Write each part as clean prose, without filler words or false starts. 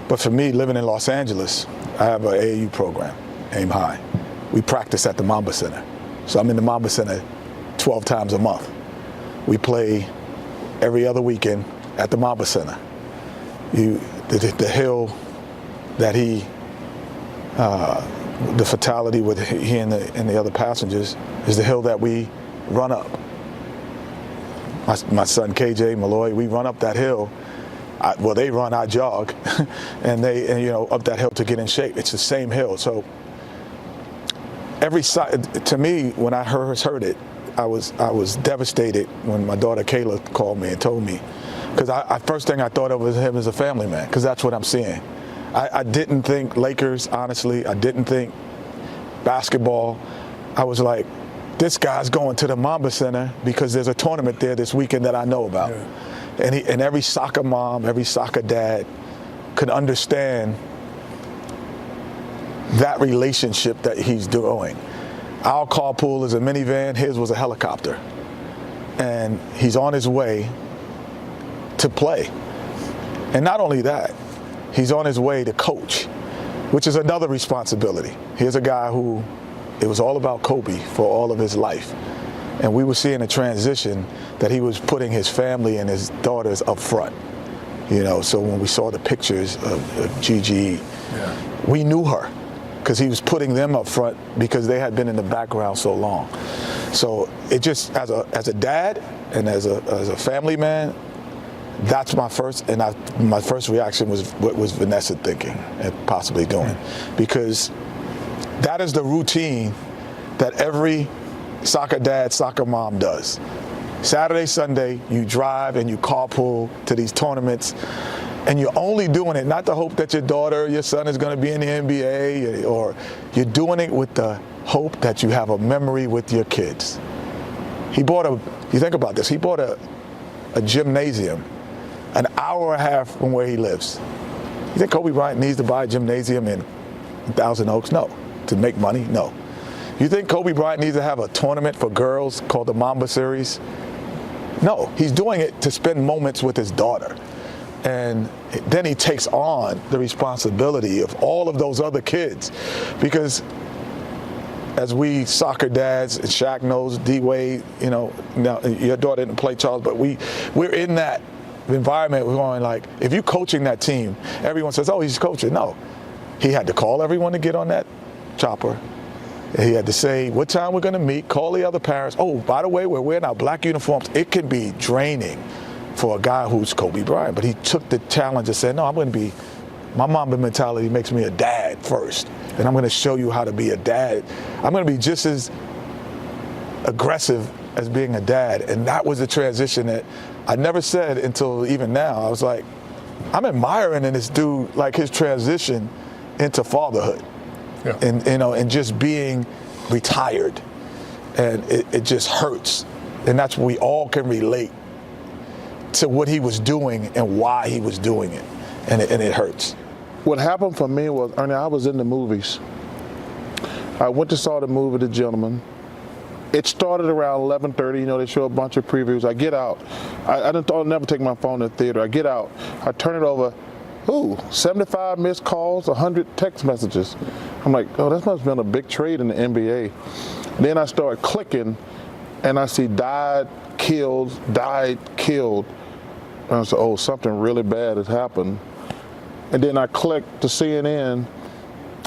But for me, living in Los Angeles, I have an AAU program, Aim High. We practice at the Mamba Center. So I'm in the Mamba Center 12 times a month. We play every other weekend at the Mamba Center. The hill that the fatality with he and the other passengers is the hill that we run up. My son KJ Malloy, we run up that hill. They run, I jog, and up that hill to get in shape. It's the same hill. So to me, when I heard it, I was devastated when my daughter Kayla called me and told me, because first thing I thought of was him as a family man, because that's what I'm seeing. I didn't think Lakers, honestly. I didn't think basketball. I was like, this guy's going to the Mamba Center because there's a tournament there this weekend that I know about. Yeah. And every soccer mom, every soccer dad could understand that relationship that he's doing. Our carpool is a minivan, his was a helicopter. And he's on his way to play. And not only that, he's on his way to coach, which is another responsibility. Here's a guy who, it was all about Kobe for all of his life. And we were seeing a transition that he was putting his family and his daughters up front. So when we saw the pictures of Gigi, we knew her because he was putting them up front because they had been in the background so long. So it just, as a dad and as a family man, that's my first, my first reaction was what was Vanessa thinking and possibly doing, because that is the routine that every soccer dad, soccer mom does. Saturday, Sunday, you drive and you carpool to these tournaments, and you're only doing it not to hope that your daughter or your son is going to be in the NBA, or you're doing it with the hope that you have a memory with your kids. You think about this, he bought a gymnasium an hour and a half from where he lives. You think Kobe Bryant needs to buy a gymnasium in Thousand Oaks? No. To make money? No. You think Kobe Bryant needs to have a tournament for girls called the Mamba Series? No. He's doing it to spend moments with his daughter. And then he takes on the responsibility of all of those other kids, because as we soccer dads, and Shaq knows, D-Wade, now your daughter didn't play, Charles, but we're in that environment. We're going like, if you're coaching that team, everyone says, oh, he's coaching. No. He had to call everyone to get on that chopper. He had to say what time we're going to meet, call the other parents. Oh, by the way, we're wearing our black uniforms. It can be draining for a guy who's Kobe Bryant, but he took the challenge and said, no, my Mamba mentality makes me a dad first, and I'm going to show you how to be a dad. I'm going to be just as aggressive as being a dad. And that was the transition that I never said until even now. I was like, I'm admiring in this dude, like his transition into fatherhood. Yeah. And just being retired. And it just hurts. And that's what we all can relate to, what he was doing and why he was doing it. And it hurts. What happened for me was, Ernie, I was in the movies. I went to saw the movie The Gentleman. It started around 11:30. They show a bunch of previews. I get out. I didn't thought I'd never take my phone to the theater. I get out. I turn it over. 75 missed calls, 100 text messages. I'm like, oh, that must have been a big trade in the NBA. Then I start clicking, and I see died, killed. And I said, oh, something really bad has happened. And then I clicked to CNN,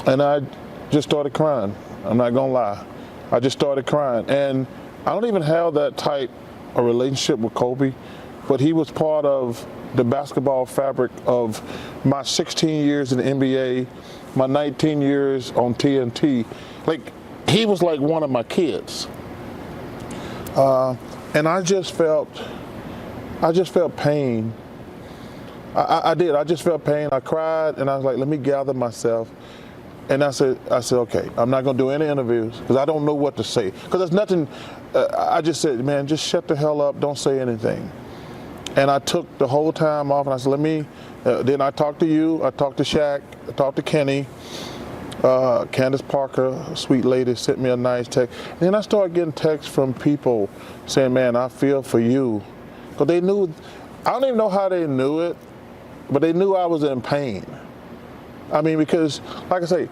and I just started crying. I'm not gonna lie. I just started crying. And I don't even have that tight a relationship with Kobe, but he was part of the basketball fabric of my 16 years in the NBA, my 19 years on TNT. Like, he was like one of my kids. And I just felt pain. I did. I just felt pain. I cried, and I was like, let me gather myself. And I said, okay, I'm not going to do any interviews because I don't know what to say. Because there's nothing, I just said, man, just shut the hell up. Don't say anything. And I took the whole time off, and I said, then I talked to you, I talked to Shaq, I talked to Kenny. Candace Parker, a sweet lady, sent me a nice text. And then I started getting texts from people saying, man, I feel for you. Because they knew, I don't even know how they knew it, but they knew I was in pain. I mean, because, like I say,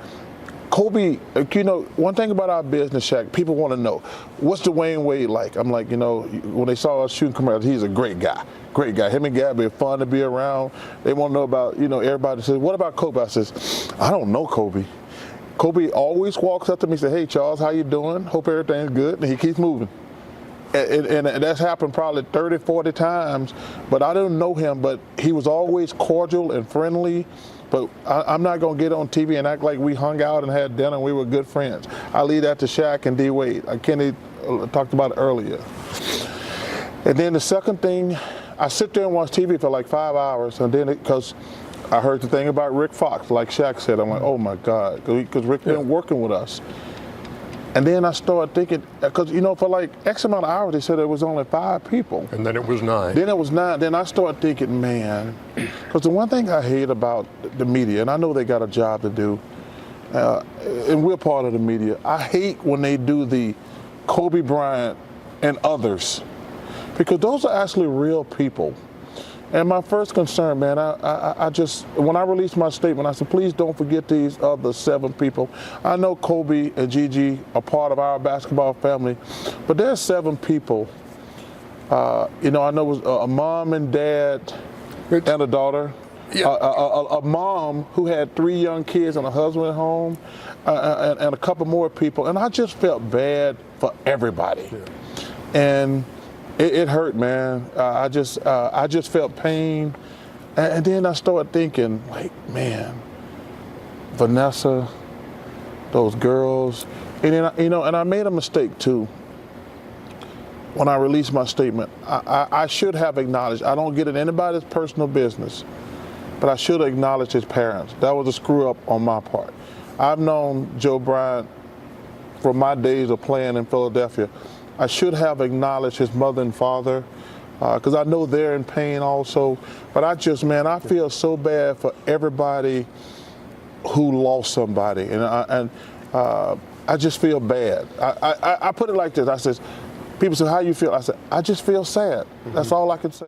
Kobe, you know, one thing about our business, Shaq, people want to know, what's Dwayne Wade like? I'm like, you know, when they saw us shooting commercials, he's a great guy. Great guy. Him and Gabby are fun to be around. They want to know about, you know, everybody says, what about Kobe? I says, I don't know Kobe. Kobe always walks up to me and says, hey, Charles, how you doing? Hope everything's good. And he keeps moving. And that's happened probably 30, 40 times, but I didn't know him, but he was always cordial and friendly. But I'm not going to get on TV and act like we hung out and had dinner and we were good friends. I leave that to Shaq and D. Wade. Kenny talked about it earlier. And then the second thing, I sit there and watch TV for like 5 hours, and then because I heard the thing about Rick Fox, like Shaq said, I'm like, oh my God, because Rick been working with us. And then I started thinking, because, you know, for like X amount of hours, they said there was only 5 people. And then it was 9. Then it was 9. Then I started thinking, man, because the one thing I hate about the media, and I know they got a job to do, and we're part of the media, I hate when they do the Kobe Bryant and others, because those are actually real people. And my first concern, man, I just, when I released my statement, I said, please don't forget these other 7 people. I know Kobe and Gigi are part of our basketball family, but there's 7 people. You know, I know it was a mom and dad and a daughter. Yeah. A mom who had 3 young kids and a husband at home, and a couple more people. And I just felt bad for everybody. Yeah. And it hurt, man. I just felt pain, and then I started thinking, like, man, Vanessa, those girls, and then you know, and I made a mistake too. When I released my statement, I should have acknowledged. I don't get in anybody's personal business, but I should acknowledge his parents. That was a screw up on my part. I've known Joe Bryant from my days of playing in Philadelphia. I should have acknowledged his mother and father, because I know they're in pain also. But I just, man, I feel so bad for everybody who lost somebody, and I just feel bad. I put it like this. I said, people say, how you feel? I said, I just feel sad. That's all I can say.